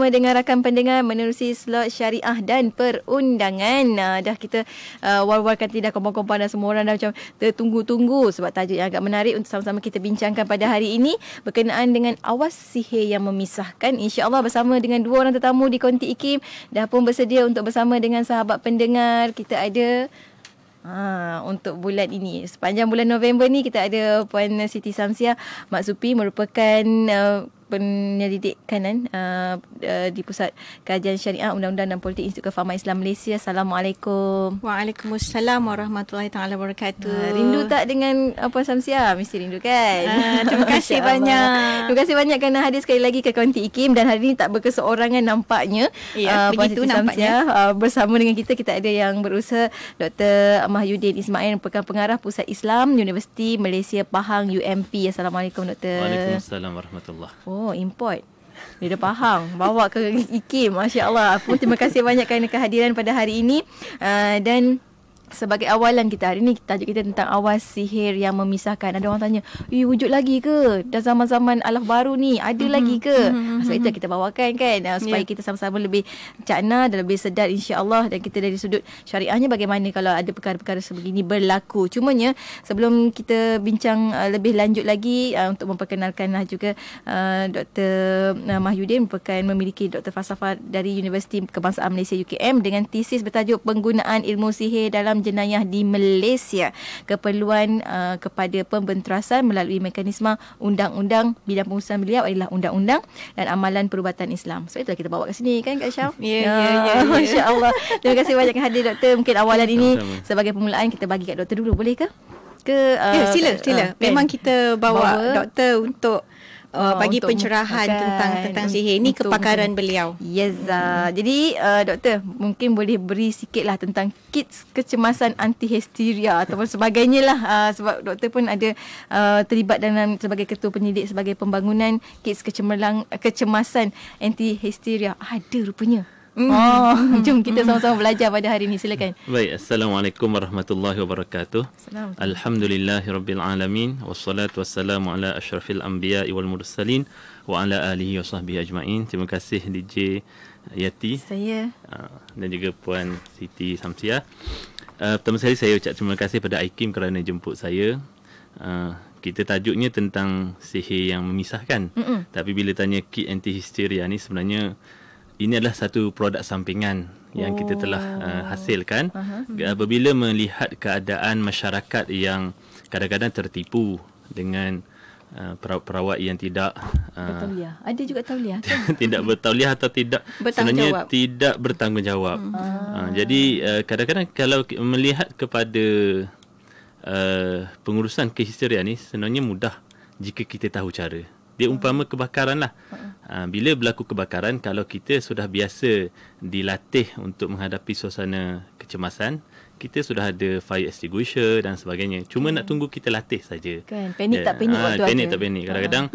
bersama dengan rakan pendengar menerusi slot syariah dan perundangan. Dah kita war-warkan tidak kompon-kompon dan semua orang dah macam tertunggu-tunggu sebab tajuk yang agak menarik untuk sama-sama kita bincangkan pada hari ini berkenaan dengan awas sihir yang memisahkan. InsyaAllah bersama dengan dua orang tetamu di Konti IKIM dah pun bersedia untuk bersama dengan sahabat pendengar. Kita ada untuk bulan ini, sepanjang bulan November ni kita ada Puan Siti Samsiah Mak Supi, merupakan penyelidik kanan di Pusat Kajian Syariah Undang-Undang dan Politik Institut Kefahaman Islam Malaysia. Assalamualaikum. Waalaikumsalam warahmatullahi taala wabarakatuh. Rindu tak dengan Puan Samsiah? Mesti rindu kan? Terima kasih banyak. Terima kasih banyak kerana hadir sekali lagi ke Konti IKIM, dan hari ini tak berkeseorangan nampaknya. Ya, Puan begitu Siti nampaknya. Samsiah bersama dengan kita ada yang berusaha, Dr. Mahyudin Ismail, merupakan pengarah Pusat Islam Universiti Malaysia Pahang UMP. Assalamualaikum Dr. Waalaikumsalam warahmatullahi. Oh, import. Dia dah Pahang bawa ke IKIM. Masya Allah. Pun terima kasih banyak kerana kehadiran pada hari ini. Dan sebagai awalan kita hari ni, tajuk kita tentang awas sihir yang memisahkan. Ada orang tanya, wujud lagi ke? Dah zaman-zaman alaf baru ni, ada lagi ke? Sebab itu kita bawakan kan, supaya kita sama-sama lebih cakna dan lebih sedar insya-Allah. Dan kita dari sudut syariahnya, bagaimana kalau ada perkara-perkara sebegini berlaku. Cumanya sebelum kita bincang lebih lanjut lagi, untuk memperkenalkanlah juga Dr. Mahyudin merupakan memiliki Dr. Falsafah dari Universiti Kebangsaan Malaysia UKM dengan tesis bertajuk Penggunaan Ilmu Sihir dalam Jenayah di Malaysia, keperluan kepada pembenterasan melalui mekanisme undang-undang. Bidang pengurusan beliau adalah undang-undang dan amalan perubatan Islam. So itulah kita bawa kat sini kan Kak Syaf. Ya. Masya-Allah. Terima kasih banyak yang hadir Doktor. Mungkin awalan ini sebagai permulaan kita bagi kat Doktor dulu, boleh ke? Ya, sila. Memang kita bawa doktor untuk bagi untuk pencerahan tentang sihir. Ini kepakaran beliau. Yes. Jadi doktor, mungkin boleh beri sikitlah tentang kits kecemasan anti-histeria ataupun sebagainya lah. Sebab doktor pun ada terlibat dalam sebagai ketua penyidik sebagai pembangunan kits kecemasan anti-histeria. Ada rupanya. Jom kita sama-sama belajar pada hari ini. Silakan. Baik, Assalamualaikum warahmatullahi wabarakatuh. Alhamdulillahirabbil alamin, wassalatu wassalamu ala asyrafil anbiya'i wal mursalin wa ala alihi wa sahbihi ajma'in. Terima kasih DJ Yati. Saya dan juga Puan Siti Samsiah. Pertama sekali saya ucap terima kasih pada IKIM kerana jemput saya. Kita tajuknya tentang sihir yang memisahkan. Tapi bila tanya kit anti histeria ni, sebenarnya ini adalah satu produk sampingan yang kita telah hasilkan apabila melihat keadaan masyarakat yang kadang-kadang tertipu dengan perawat yang tidak bertauliah. Ada juga tauliah kan? tidak bertauliah atau tidak sebenarnya tidak bertanggungjawab. Jadi kadang-kadang kalau melihat kepada pengurusan kehisterian ni, sebenarnya mudah jika kita tahu cara. Dia umpama kebakaran lah. Bila berlaku kebakaran, kalau kita sudah biasa dilatih untuk menghadapi suasana kecemasan, kita sudah ada fire extinguisher dan sebagainya. Cuma nak tunggu kita latih saja. Kan, panik tak panik waktu panik tak panik. Kadang-kadang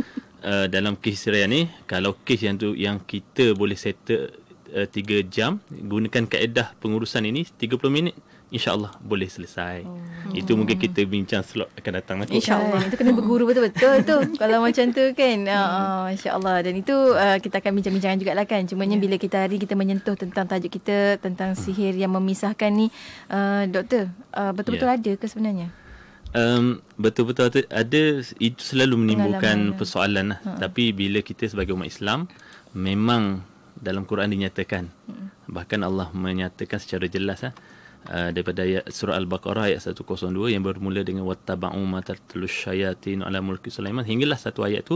dalam kehistirian ni, kalau kes yang kita boleh settle 3 jam, gunakan kaedah pengurusan ini 30 minit, InsyaAllah boleh selesai. Itu mungkin kita bincang slot akan datang nanti. InsyaAllah. Itu kena berguru betul-betul tu. Kalau macam tu kan. InsyaAllah. Dan itu kita akan bincang-bincangkan jugalah kan. Cumanya bila kita hari kita menyentuh tentang tajuk kita tentang sihir yang memisahkan ni, doktor, betul-betul ada ke sebenarnya? Betul-betul ada. Itu selalu menimbulkan persoalan lah. Tapi bila kita sebagai umat Islam, memang dalam Quran dinyatakan, bahkan Allah menyatakan secara jelas daripada ayat surah Al-Baqarah ayat 102 yang bermula dengan wattaba'u ma tatlus syayatin ala mulki Sulaiman, hinggalah satu ayat tu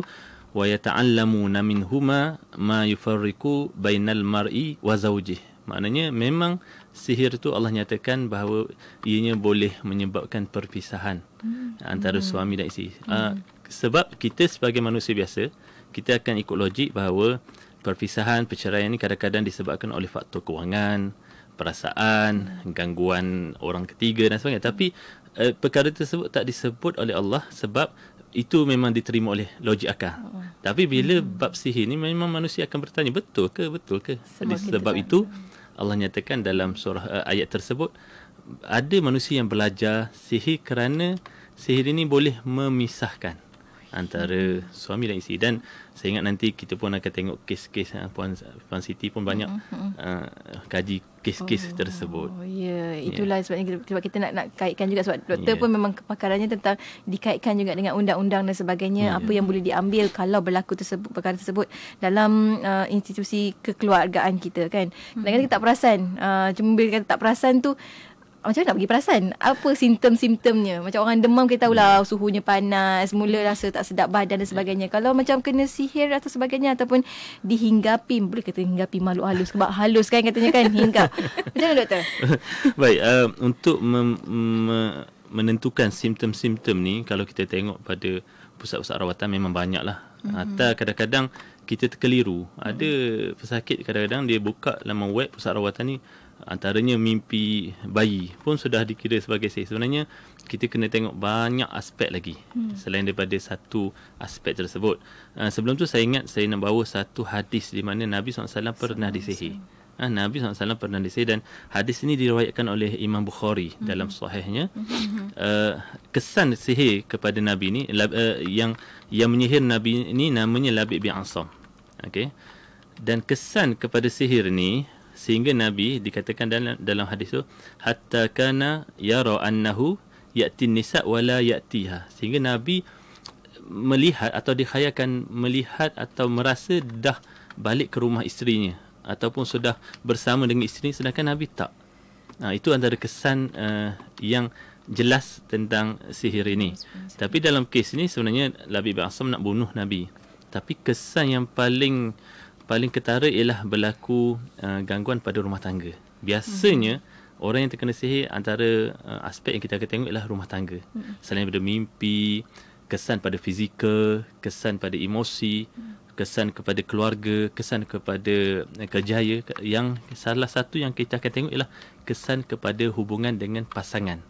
wa yata'allamuna minhuma ma yufarriqu bainal mar'i wa zawjih. Maknanya memang sihir tu Allah nyatakan bahawa ianya boleh menyebabkan perpisahan antara suami dan isteri. Sebab kita sebagai manusia biasa, kita akan ikut logik bahawa perpisahan, perceraian ni kadang-kadang disebabkan oleh faktor kewangan, perasaan, gangguan orang ketiga dan sebagainya. Tapi perkara tersebut tak disebut oleh Allah sebab itu memang diterima oleh logik akal. Tapi bila bab sihir ni, memang manusia akan bertanya, betul ke? Sebab itu Allah nyatakan dalam surah ayat tersebut, ada manusia yang belajar sihir kerana sihir ini boleh memisahkan. antara suami dan isteri. Dan saya ingat nanti kita pun akan tengok kes-kes Puan Siti pun banyak kaji kes-kes tersebut. Itulah sebabnya sebab kita nak kaitkan juga, sebab doktor pun memang kepakarannya tentang dikaitkan juga dengan undang-undang dan sebagainya, apa yang boleh diambil kalau berlaku perkara tersebut dalam institusi kekeluargaan kita kan. Kadang-kadang kita tak perasan, cuma bila kata tak perasan tu, macam mana nak bagi perasan apa simptom-simptomnya. Macam orang demam kita tahulah suhunya panas, mula rasa tak sedap badan dan sebagainya. Kalau macam kena sihir atau sebagainya, ataupun dihinggapi, boleh kata hinggapi makhluk halus, sebab halus kan katanya kan, hinggap. Macam mana doktor? Baik, untuk menentukan simptom-simptom ni, kalau kita tengok pada pusat-pusat rawatan memang banyaklah. Atau kadang-kadang kita terkeliru. Ada pesakit kadang-kadang dia buka laman web pusat rawatan ni, antaranya mimpi bayi pun sudah dikira sebagai sihir. Sebenarnya kita kena tengok banyak aspek lagi selain daripada satu aspek tersebut. Sebelum tu saya ingat saya nak bawa satu hadis di mana Nabi SAW pernah disihir. Nabi SAW pernah disihir, dan hadis ini diriwayatkan oleh Imam Bukhari dalam sahihnya. Kesan sihir kepada Nabi ni, yang menyihir Nabi ni namanya Labib bin Asam. Okey. Dan kesan kepada sihir ni, sehingga Nabi dikatakan dalam hadis tu, hatta kana yara annahu ya'ti nisa wala ya'tiha, sehingga Nabi melihat atau dikhayalkan melihat atau merasa dah balik ke rumah isterinya ataupun sudah bersama dengan isteri, sedangkan Nabi tak. Itu antara kesan yang jelas tentang sihir ini. Tapi dalam kes ini sebenarnya Labib bin Asam nak bunuh Nabi, tapi kesan yang paling ketara ialah berlaku gangguan pada rumah tangga. Biasanya orang yang terkena sihir, antara aspek yang kita akan tengok ialah rumah tangga. Selain daripada mimpi, kesan pada fizikal, kesan pada emosi, kesan kepada keluarga, kesan kepada kerjaya. Yang salah satu yang kita akan tengok ialah kesan kepada hubungan dengan pasangan.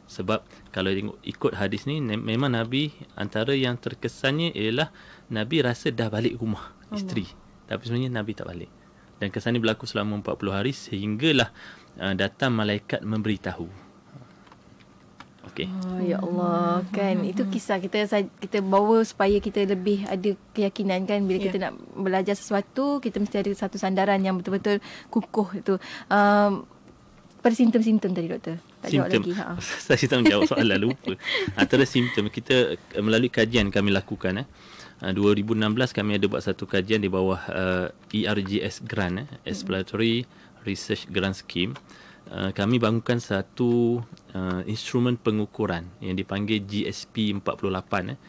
Sebab kalau ikut hadis ni, memang Nabi, antara yang terkesannya ialah Nabi rasa dah balik rumah isteri. Tapi sebenarnya Nabi tak balik. Dan kesan ini berlaku selama 40 hari sehinggalah datang malaikat memberitahu. Okey. Ya Allah, kan. Itu kisah kita bawa supaya kita lebih ada keyakinan kan, bila kita nak belajar sesuatu, kita mesti ada satu sandaran yang betul-betul kukuh itu. Pada simptom-simptom tadi doktor. Tak jawab lagi. Saya tak menjawab soalan, lupa. Antara simptom kita melalui kajian kami lakukan 2016 kami ada buat satu kajian di bawah ERGS grant, Exploratory Research Grant Scheme. Kami bangunkan satu instrumen pengukuran yang dipanggil GSP 48.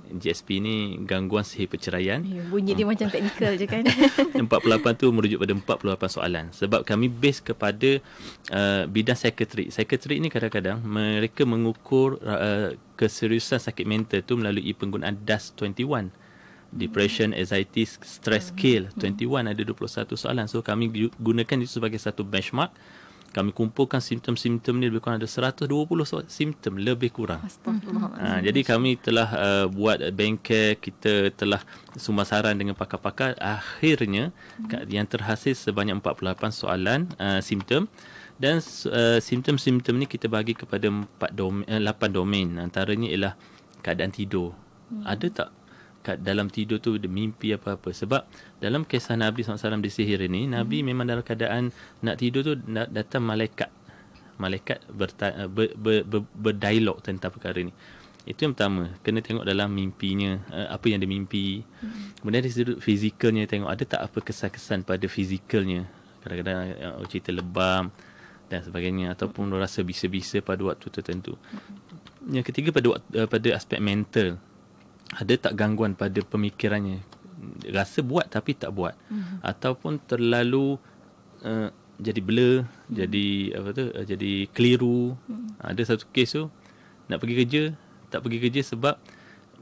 GSP ni gangguan sihir perceraian. Bunyi dia macam teknikal je kan. 48 tu merujuk pada 48 soalan. Sebab kami base kepada bidang psikiatrik. Psikiatrik ni kadang-kadang mereka mengukur keseriusan sakit mental tu melalui penggunaan DAS-21. Depression, Anxiety, Stress Scale 21, ada 21 soalan. So kami gunakan itu sebagai satu benchmark. Kami kumpulkan simptom-simptom ni, lebih kurang ada 120 simptom lebih kurang. Jadi kami telah buat bengkel, kita telah sumasaran dengan pakar-pakar. Akhirnya yang terhasil sebanyak 48 soalan simptom. Dan simptom-simptom ni kita bagi kepada 8 domain. Antaranya ialah keadaan tidur. Ada tak dalam tidur tu mimpi apa-apa? Sebab dalam kisah Nabi SAW disihir ini, Nabi memang dalam keadaan nak tidur tu datang malaikat berdialog tentang perkara ni. Itu yang pertama, kena tengok dalam mimpinya apa yang dia mimpi. Kemudian dari sudut fizikalnya, tengok ada tak apa kesan-kesan pada fizikalnya. Kadang-kadang cerita lebam dan sebagainya, ataupun rasa bisa-bisa pada waktu tertentu. Yang ketiga pada aspek mental, ada tak gangguan pada pemikirannya, rasa buat tapi tak buat, ataupun terlalu jadi blur, jadi keliru. Ada satu kes tu nak pergi kerja, tak pergi kerja sebab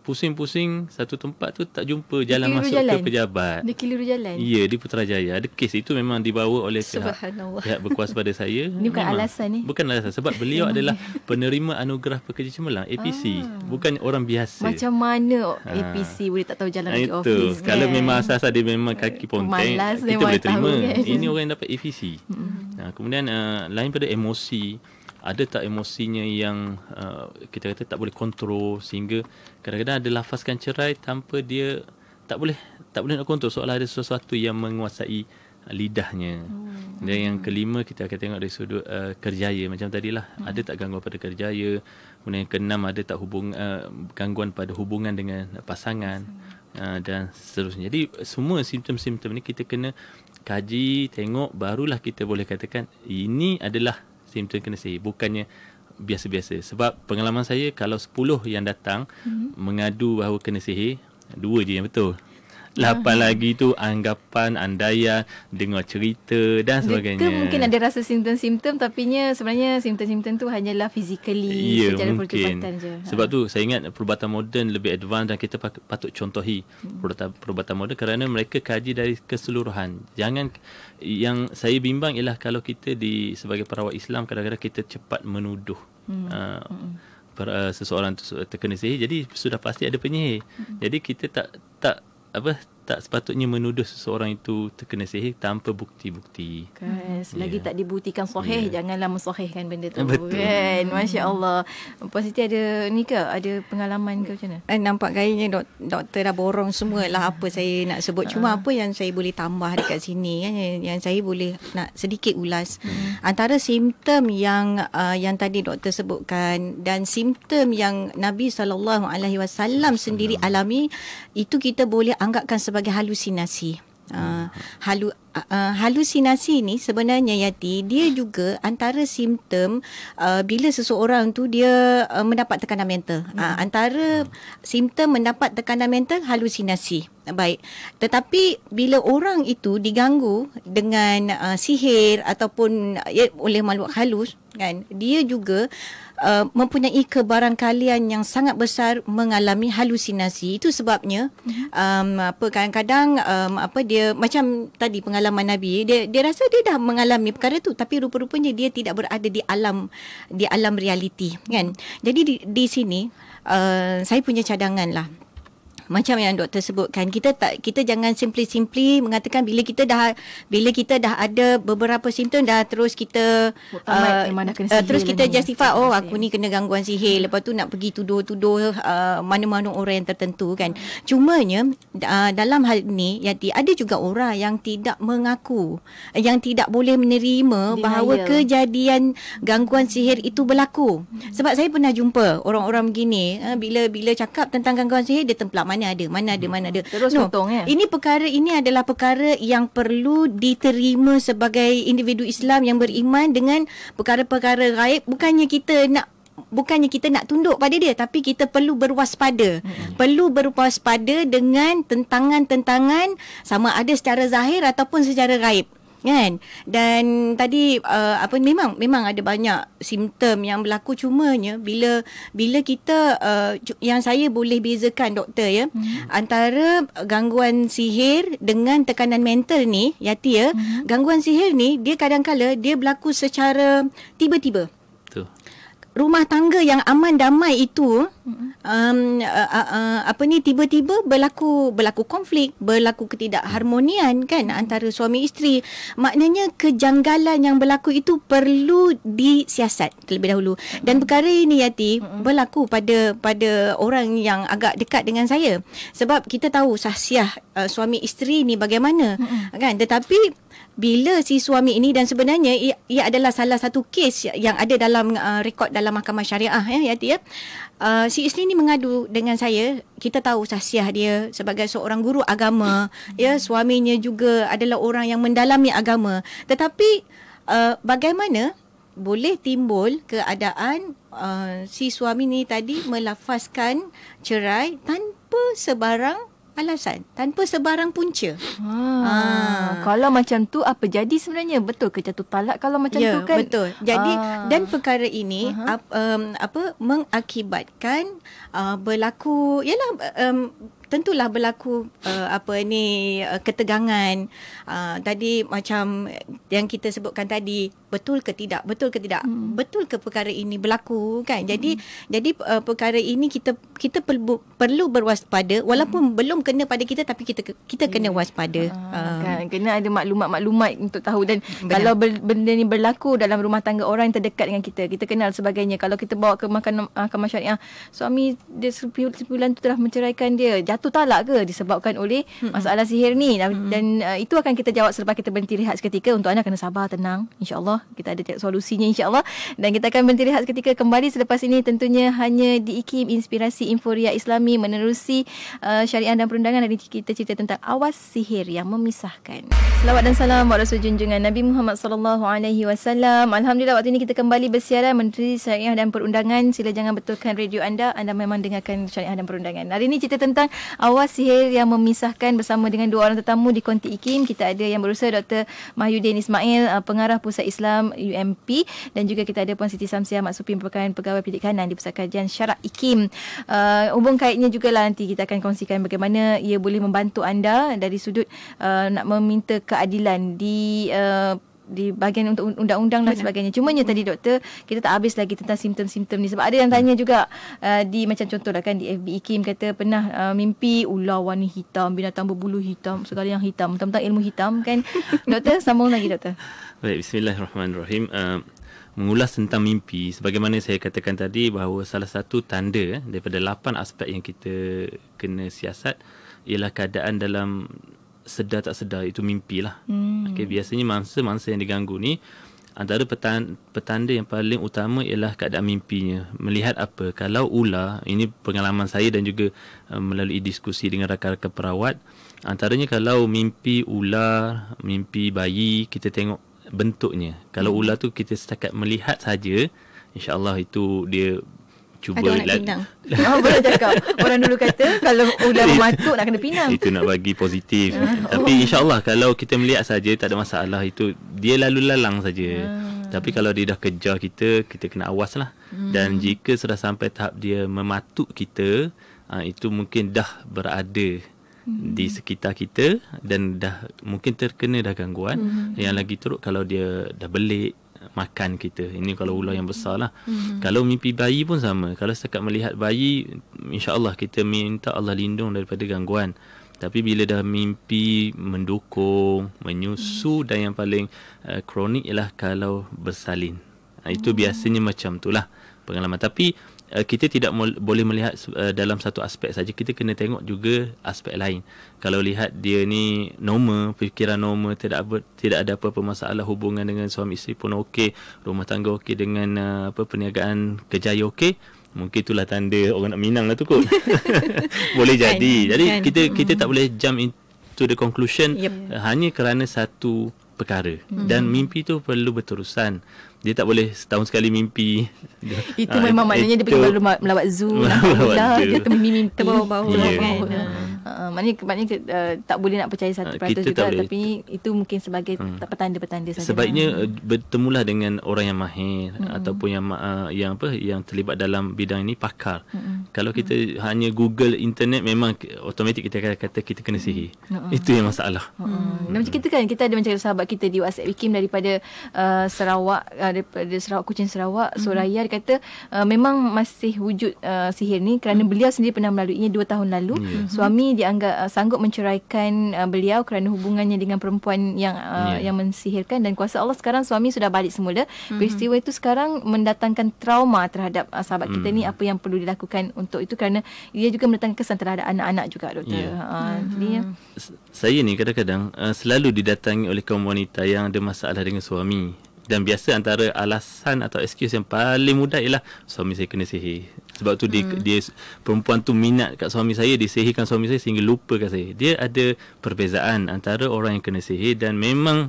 pusing-pusing satu tempat tu, tak jumpa jalan masuk ke pejabat. Dia keliru jalan. Ya, di Putrajaya ada kes itu, memang dibawa oleh pihak berkuasa pada saya. Ini bukan alasan ni. Bukan alasan, sebab beliau adalah penerima anugerah pekerja cemerlang, APC. Bukan orang biasa. Macam mana APC boleh tak tahu jalan pergi office? Itu kalau memang asas dia memang kaki ponteng, kita boleh terima. Kan? Ini orang yang dapat APC. Kemudian lain pada emosi, ada tak emosinya yang kita kata tak boleh kontrol, sehingga kadang-kadang ada lafazkan cerai tanpa dia tak boleh nak kontrol, seolah ada sesuatu yang menguasai lidahnya. Dan yang kelima, kita akan tengok dari sudut kerjaya macam tadilah, ada tak gangguan pada kerjaya. Kemudian yang keenam, ada tak gangguan pada hubungan dengan pasangan, dan seterusnya. Jadi semua simptom-simptom ni kita kena kaji, tengok, barulah kita boleh katakan ini adalah simptom kena sihir, bukannya biasa-biasa. Sebab pengalaman saya, kalau 10 yang datang mengadu bahawa kena sihir, 2 je yang betul. 8 lagi tu anggapan, andaian, dengar cerita dan sebagainya. Mereka mungkin ada rasa simptom-simptom, tapi sebenarnya simptom-simptom tu hanyalah physically, secara perubatan je. Sebab tu saya ingat perubatan moden lebih advance, dan kita patut contohi perubatan moden kerana mereka kaji dari keseluruhan. Jangan, yang saya bimbang ialah kalau kita sebagai perawat Islam, kadang-kadang kita cepat menuduh seseorang tu terkena sihir, jadi sudah pasti ada penyihir. Jadi kita tak sepatutnya menuduh seseorang itu terkena sihir tanpa bukti-bukti. Kan, selagi tak dibuktikan sahih, janganlah mensahihkan benda tu. Betul. Kan, Masya-Allah. Puan Siti ada ni ke? Ada pengalaman ke macam mana? Nampak gayanya doktor dah borong semualah apa saya nak sebut. Cuma apa yang saya boleh tambah dekat sini kan, yang saya boleh nak sedikit ulas. Antara simptom yang tadi doktor sebutkan dan simptom yang Nabi SAW sendiri alami, itu kita boleh anggapkan sebagai halusinasi. Halusinasi ni sebenarnya, Yati, dia juga antara simptom bila seseorang tu dia mendapat tekanan mental. Antara simptom mendapat tekanan mental, halusinasi. Baik. Tetapi bila orang itu diganggu dengan sihir ataupun oleh makhluk halus kan, dia juga mempunyai kebarangkalian yang sangat besar mengalami halusinasi. Itu sebabnya kadang-kadang dia macam tadi pengalaman Nabi, dia rasa dia dah mengalami perkara tu, tapi rupa-rupanya dia tidak berada di alam realiti kan. Jadi di sini saya punya cadangan lah. Macam yang doktor sebutkan, kita jangan simply mengatakan bila kita dah ada beberapa simptom dah terus kita terus kita justify, aku ni kena gangguan sihir, lepas tu nak pergi tuduh mana-mana orang yang tertentu kan. Cumanya dalam hal ni, Yati, ada juga orang yang tidak mengaku, yang tidak boleh menerima bahawa kejadian gangguan sihir itu berlaku. Sebab saya pernah jumpa orang-orang begini, bila cakap tentang gangguan sihir, dia templak mana ada. Terus potong ya. Ini adalah perkara yang perlu diterima sebagai individu Islam yang beriman dengan perkara-perkara gaib. Bukannya kita nak tunduk pada dia, tapi kita perlu berwaspada. Perlu berwaspada dengan tentangan-tentangan, sama ada secara zahir ataupun secara gaib. Kan? Dan tadi memang ada banyak simptom yang berlaku, cumanya bila kita yang saya boleh bezakan, doktor ya, antara gangguan sihir dengan tekanan mental ni, Yati ya, gangguan sihir ni dia kadang-kala dia berlaku secara tiba-tiba. Rumah tangga yang aman damai itu tiba-tiba berlaku konflik, berlaku ketidakharmonian kan antara suami isteri. Maknanya kejanggalan yang berlaku itu perlu disiasat terlebih dahulu. Dan perkara ini, Yati, berlaku pada orang yang agak dekat dengan saya. Sebab kita tahu sahsiah suami isteri ni bagaimana kan. Tetapi bila si suami ini, dan sebenarnya ia adalah salah satu kes yang ada dalam rekod dalam mahkamah syariah ya, Yati ya. Si isteri ni mengadu dengan saya. Kita tahu sahsiah dia sebagai seorang guru agama, ya, suaminya juga adalah orang yang mendalami agama. Tetapi bagaimana boleh timbul keadaan si suami ni tadi melafazkan cerai tanpa sebarang alasan, tanpa sebarang punca. Kalau macam tu, apa jadi sebenarnya? Betul ke jatuh talak kalau macam tu kan? Betul. Jadi dan perkara ini mengakibatkan berlaku, tentulah berlaku ketegangan. Tadi macam yang kita sebutkan tadi, betul ke tidak, betul ke perkara ini berlaku kan. Jadi perkara ini kita perlu berwaspada walaupun belum kena pada kita, tapi kita kena waspada. Kan, kena ada maklumat untuk tahu. Dan kalau benda ni berlaku dalam rumah tangga orang yang terdekat dengan kita kenal sebagainya, kalau kita bawa ke mahkamah syariah, suami dia sebulan tu telah menceraikan dia, jatuh talak ke disebabkan oleh masalah sihir ni, dan itu akan kita jawab selepas kita berhenti rehat seketika. Untuk anda kena sabar, tenang, insyaAllah kita ada solusinya insyaAllah. Dan kita akan berhenti rehat seketika, kembali selepas ini tentunya hanya di IKIM, Inspirasi Inforia Islami, menerusi syariah dan perundangan. Hari kita cerita tentang awas sihir yang memisahkan. Selawat dan salam buat Rasul junjungan Nabi Muhammad SAW. Alhamdulillah, waktu ini kita kembali bersiaran Menteri Syariah dan Perundangan. Sila jangan betulkan radio anda memang dengarkan syariah dan perundangan. Hari ini cerita tentang awas sihir yang memisahkan bersama dengan dua orang tetamu di Konti IKIM. Kita ada yang berusaha Dr. Mahyudin Ismail, pengarah Pusat Islam UMP, dan juga kita ada Puan Siti Samsiah Mat Supim, merupakan pegawai pendidikan di Pusat Kajian Syarak IKIM. Hubung kaitnya jugalah nanti kita akan kongsikan bagaimana ia boleh membantu anda dari sudut nak meminta keadilan di bahagian untuk undang-undang dan sebagainya. Cumanya tadi doktor, kita tak habis lagi tentang simptom-simptom ni, sebab ada yang tanya juga di macam contohlah kan di FB IKIM kata pernah mimpi ular warna hitam, binatang berbulu hitam, segala yang hitam, tentang ilmu hitam kan. Doktor, sambung lagi doktor. Baik, bismillahirrahmanirrahim. Mengulas tentang mimpi, sebagaimana saya katakan tadi bahawa salah satu tanda daripada 8 aspek yang kita kena siasat ialah keadaan dalam sedar tak sedar, itu mimpi lah. Okay, biasanya mangsa-mangsa yang diganggu ni, antara petanda yang paling utama ialah keadaan mimpinya. Melihat apa? Kalau ular, ini pengalaman saya dan juga melalui diskusi dengan rakan-rakan perawat, antaranya kalau mimpi ular, mimpi bayi, kita tengok bentuknya. Kalau ular tu kita setakat melihat saja, insya-Allah itu dia cuba ada orang nak pinang. Boleh cakap. Orang dulu kata kalau ular mematuk nak kena pinang. Itu nak bagi positif. Tapi insya-Allah kalau kita melihat saja tak ada masalah, itu dia lalu lalang saja. Tapi kalau dia dah kejar kita kena awas lah. Dan jika sudah sampai tahap dia mematuk kita, itu mungkin dah berada di sekitar kita dan dah mungkin terkena dah gangguan. Yang lagi teruk kalau dia dah belik makan kita. Ini kalau ular yang besar lah. Kalau mimpi bayi pun sama. Kalau setakat melihat bayi, insya-Allah kita minta Allah lindung daripada gangguan. Tapi bila dah mimpi mendukung, menyusu, dan yang paling kronik ialah kalau bersalin. Itu biasanya macam itulah pengalaman. Tapi kita tidak boleh melihat dalam satu aspek saja. Kita kena tengok juga aspek lain. Kalau lihat dia ni normal, fikiran normal, tidak ada apa-apa masalah, hubungan dengan suami isteri pun okey, rumah tangga okey, dengan perniagaan kerjaya okey, mungkin itulah tanda orang nak minang lah tu kot. Boleh jadi. Jadi kita tak boleh jump into the conclusion hanya kerana satu perkara. Dan mimpi tu perlu berterusan. Dia tak boleh setahun sekali mimpi. Itu memang maknanya dia pergi melawat zoo, nampak dia mimpi terbau-bau kan. Maknanya tak boleh nak percaya 100% juga, tapi itu mungkin sebagai petanda-petanda saja. Sebaiknya bertemulah dengan orang yang mahir ataupun yang terlibat dalam bidang ini, pakar. Kalau kita hanya Google internet, memang automatik kita kata kita kena sihir. Itu yang masalah. Dan macam kita kan, kita ada macam sahabat kita di WhatsApp IKIM daripada Sarawak, daripada Kuching Sarawak, Soraya, dia kata memang masih wujud sihir ni kerana beliau sendiri pernah melaluinya 2 tahun lalu. Suami dianggap sanggup menceraikan beliau kerana hubungannya dengan perempuan yang mensihirkan, dan kuasa Allah sekarang suami sudah balik semula. Peristiwa itu sekarang mendatangkan trauma terhadap sahabat kita ni. Apa yang perlu dilakukan untuk itu, kerana dia juga mendatangkan kesan terhadap anak-anak juga, doktor. Jadi saya ni kadang-kadang selalu didatangi oleh kaum wanita yang ada masalah dengan suami. Dan biasa antara alasan atau excuse yang paling mudah ialah suami saya kena sihir. Sebab tu dia perempuan tu minat kat suami saya, dia sihirkan suami saya sehingga lupakan saya. Dia ada perbezaan antara orang yang kena sihir dan memang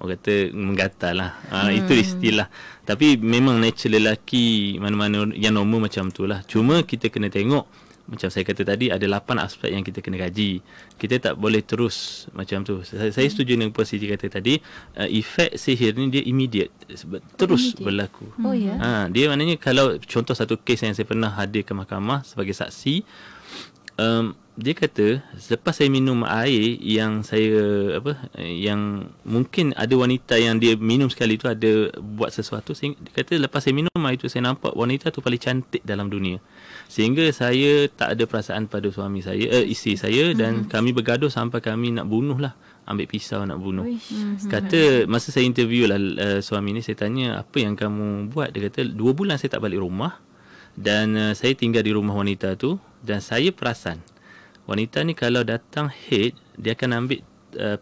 orang kata menggatal lah. Itu istilah. Tapi memang nature lelaki mana-mana yang normal macam tu lah. Cuma kita kena tengok, macam saya kata tadi, ada 8 aspek yang kita kena kaji. Kita tak boleh terus macam tu. Saya setuju dengan Puan Siti kata tadi, efek sihir ni dia immediate, terus berlaku. Dia maknanya kalau contoh satu kes yang saya pernah hadir ke mahkamah sebagai saksi, dia kata selepas saya minum air yang saya yang mungkin ada wanita yang dia minum sekali tu ada buat sesuatu, sehingga dia kata lepas saya minum air tu saya nampak wanita tu paling cantik dalam dunia, sehingga saya tak ada perasaan pada suami saya, isteri saya, dan kami bergaduh sampai kami nak bunuh lah, ambil pisau nak bunuh. Kata masa saya interview lah suami ni, saya tanya apa yang kamu buat, dia kata 2 bulan saya tak balik rumah dan saya tinggal di rumah wanita tu, dan saya perasan wanita ni kalau datang haid, dia akan ambil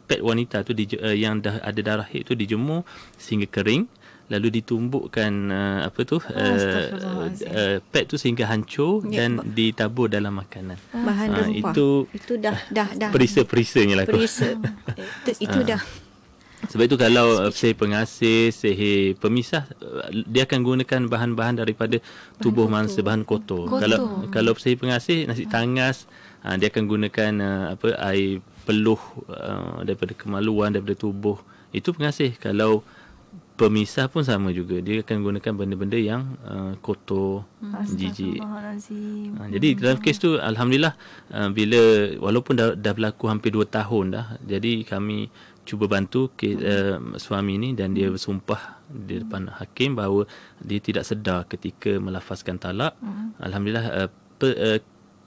pad wanita tu yang dah ada darah haid tu dijemur sehingga kering, lalu ditumbukkan pad tu sehingga hancur dan ditabur dalam makanan. Bahan rempah. Itu dah perisa-perisanya lah. Itu dah. Sebab itu kalau sihir pengasih, sihir pemisah, dia akan gunakan bahan-bahan daripada tubuh manusia, bahan kotor. Kalau sihir pengasih, nasi tangas, dia akan gunakan air peluh daripada kemaluan, daripada tubuh. Itu pengasih. Kalau pemisah pun sama juga, dia akan gunakan benda-benda yang kotor, jijik. Jadi dalam kes tu alhamdulillah, bila walaupun dah berlaku hampir 2 tahun dah, jadi kami cuba bantu suami ni, dan dia bersumpah di depan hakim bahawa dia tidak sedar ketika melafazkan talak. Alhamdulillah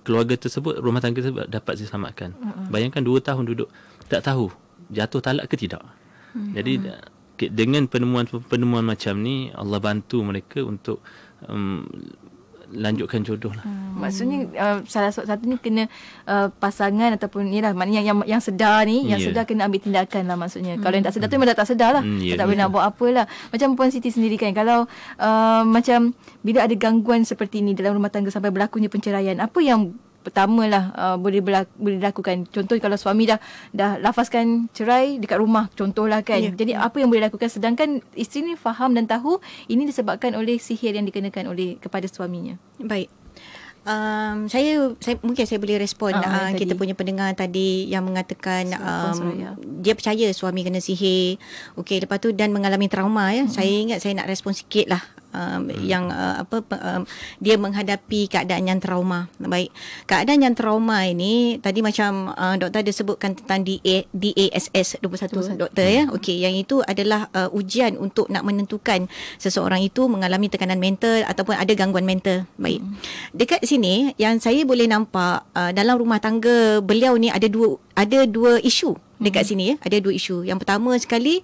keluarga tersebut, rumah tangga tersebut dapat diselamatkan. Bayangkan 2 tahun duduk tak tahu jatuh talak ke tidak. Jadi dengan penemuan macam ni, Allah bantu mereka untuk lanjutkan jodoh lah. Maksudnya salah satunya kena pasangan ataupun ni lah, maknanya yang sedar ni, yang sedar kena ambil tindakan lah maksudnya. Kalau yang tak sedar tu memang tak sedar lah. Tak boleh nak buat apa lah. Macam Puan Siti sendiri kan, kalau macam bila ada gangguan seperti ni dalam rumah tangga sampai berlakunya penceraian, apa yang pertamalah boleh dilakukan? Contoh kalau suami dah lafazkan cerai dekat rumah, contohlah kan. Jadi apa yang boleh dilakukan sedangkan isteri ni faham dan tahu ini disebabkan oleh sihir yang dikenakan kepada suaminya? Baik. Saya mungkin saya boleh respon kita punya pendengar tadi yang mengatakan dia percaya suami kena sihir. Okey, lepas tu dan mengalami trauma ya. Saya ingat saya nak respon sikit lah. Dia menghadapi keadaan yang trauma. Baik. Keadaan yang trauma ini tadi macam doktor ada sebutkan tentang DASS 21 doktor ya. Okey, yang itu adalah ujian untuk nak menentukan seseorang itu mengalami tekanan mental ataupun ada gangguan mental. Baik. Dekat sini yang saya boleh nampak dalam rumah tangga beliau ni ada dua isu dekat sini ya. Ada 2 isu. Yang pertama sekali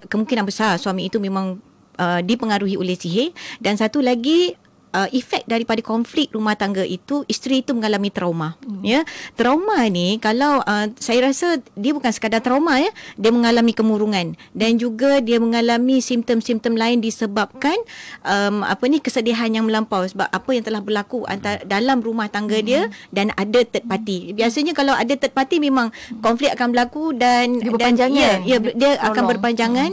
kemungkinan besar suami itu memang dipengaruhi oleh sihir, dan satu lagi efek daripada konflik rumah tangga itu, isteri itu mengalami trauma. Ya, trauma ni kalau saya rasa dia bukan sekadar trauma ya, dia mengalami kemurungan dan juga dia mengalami simptom-simptom lain disebabkan kesedihan yang melampau sebab apa yang telah berlaku dalam rumah tangga dia dan ada third party. Biasanya kalau ada third party memang konflik akan berlaku dan berpanjangan. Dia akan berpanjangan.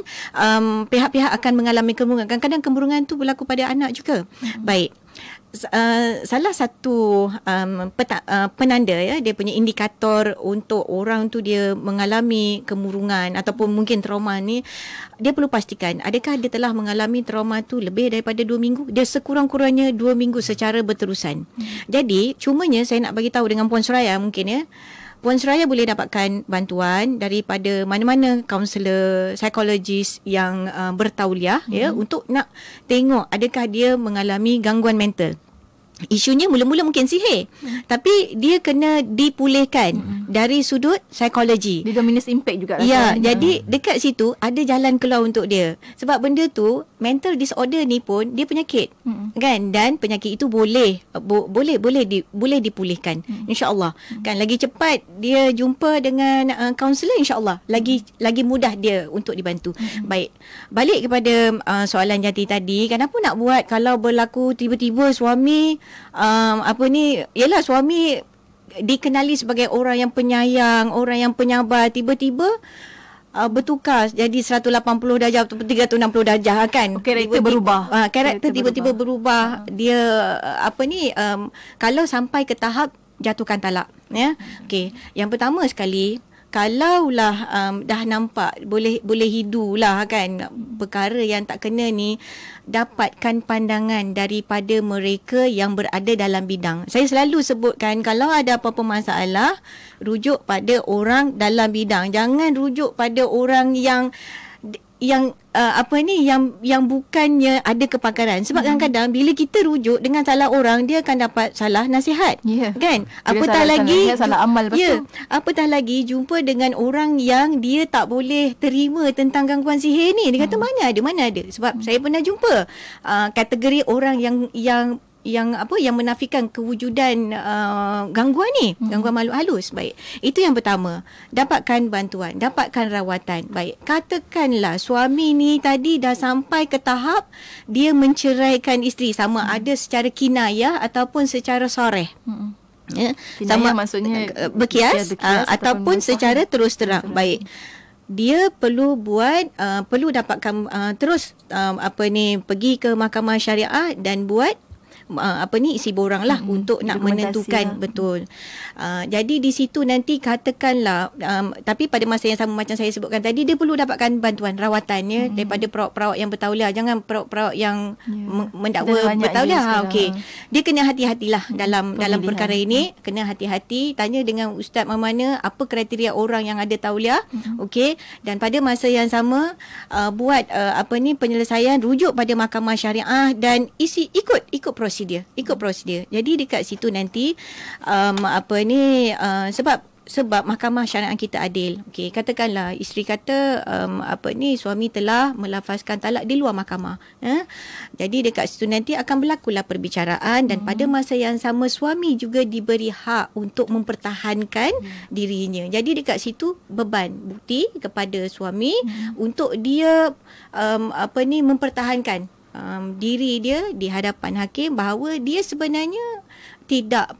Pihak-pihak akan mengalami kemurungan. Kadang-kadang kemurungan tu berlaku pada anak juga. Baik. Salah satu penanda ya, dia punya indikator untuk orang tu dia mengalami kemurungan ataupun mungkin trauma ni, dia perlu pastikan adakah dia telah mengalami trauma tu lebih daripada 2 minggu. Dia sekurang-kurangnya 2 minggu secara berterusan. Jadi cumanya saya nak bagi tahu dengan Puan Suraya mungkin ya, Puan Suraya boleh dapatkan bantuan daripada mana-mana kaunselor, psikologis yang bertauliah ya, untuk nak tengok adakah dia mengalami gangguan mental. Isunya mula-mula mungkin sihir, tapi dia kena dipulihkan dari sudut psikologi. Dia dominus impact juga. Ya, jadi dekat situ ada jalan keluar untuk dia. Sebab benda tu, mental disorder ni pun dia penyakit. Kan? Dan penyakit itu boleh dipulihkan. InsyaAllah. Kan lagi cepat dia jumpa dengan kaunselor, insyaAllah lagi mudah dia untuk dibantu. Baik. Balik kepada soalan Jati tadi, kenapa nak buat kalau berlaku tiba-tiba suami ialah suami dikenali sebagai orang yang penyayang, orang yang penyabar, tiba-tiba bertukar jadi 180 darjah atau 360 darjah kan. Karakter berubah. Karakter tiba-tiba berubah. Dia kalau sampai ke tahap jatuhkan talak ya. Okey, yang pertama sekali, kalaulah dah nampak boleh hidu lah kan, perkara yang tak kena ni, dapatkan pandangan daripada mereka yang berada dalam bidang. Saya selalu sebutkan, kalau ada apa-apa masalah, rujuk pada orang dalam bidang. Jangan rujuk pada orang yang yang bukannya ada kepakaran. Sebab kadang-kadang bila kita rujuk dengan salah orang, dia akan dapat salah nasihat. Kan? Apatah lagi salah amal betul. Apatah lagi jumpa dengan orang yang dia tak boleh terima tentang gangguan sihir ni. Dia kata mana ada. Sebab saya pernah jumpa kategori orang yang menafikan kewujudan gangguan ni, gangguan makhluk halus. Baik, itu yang pertama. Dapatkan bantuan, dapatkan rawatan. Baik, katakanlah suami ni tadi dah sampai ke tahap dia menceraikan isteri, sama ada secara kinayah ataupun secara soreh. Sama maksudnya berkias ataupun secara terus terang. Baik, dia perlu perlu dapatkan pergi ke mahkamah syariah dan buat isi borang lah untuk nak menentukan betul. Jadi di situ nanti katakanlah tapi pada masa yang sama macam saya sebutkan tadi, dia perlu dapatkan bantuan rawatannya daripada perawat-perawat yang bertauliah. Jangan perawat-perawat yang mendakwa bertauliah. Okey. Dia kena hati-hatilah dalam perkara ini, kena hati-hati, tanya dengan ustaz mana apa kriteria orang yang ada tauliah. Okey, dan pada masa yang sama buat penyelesaian, rujuk pada mahkamah syariah dan ikut prosedur. Jadi dekat situ nanti sebab mahkamah syariah kita adil. Okey, katakanlah isteri kata suami telah melafazkan talak di luar mahkamah. Jadi dekat situ nanti akan berlakulah perbicaraan dan pada masa yang sama suami juga diberi hak untuk mempertahankan dirinya. Jadi dekat situ beban bukti kepada suami untuk dia mempertahankan diri dia di hadapan hakim bahawa dia sebenarnya tidak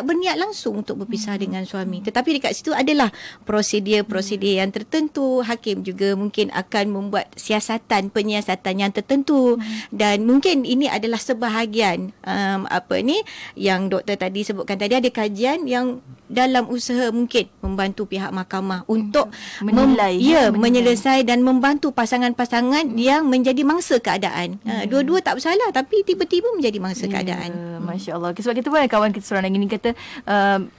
berniat langsung untuk berpisah dengan suami. Tetapi dekat situ adalah prosedur yang tertentu. Hakim juga mungkin akan membuat penyiasatan yang tertentu dan mungkin ini adalah sebahagian yang doktor tadi sebutkan tadi, ada kajian yang dalam usaha mungkin membantu pihak mahkamah untuk menyelesai dan membantu pasangan-pasangan yang menjadi mangsa keadaan. Dua-dua tak bersalah tapi tiba-tiba menjadi mangsa keadaan. Masya Allah. Sebab kita pun ada kawan kita seorang lagi ni kata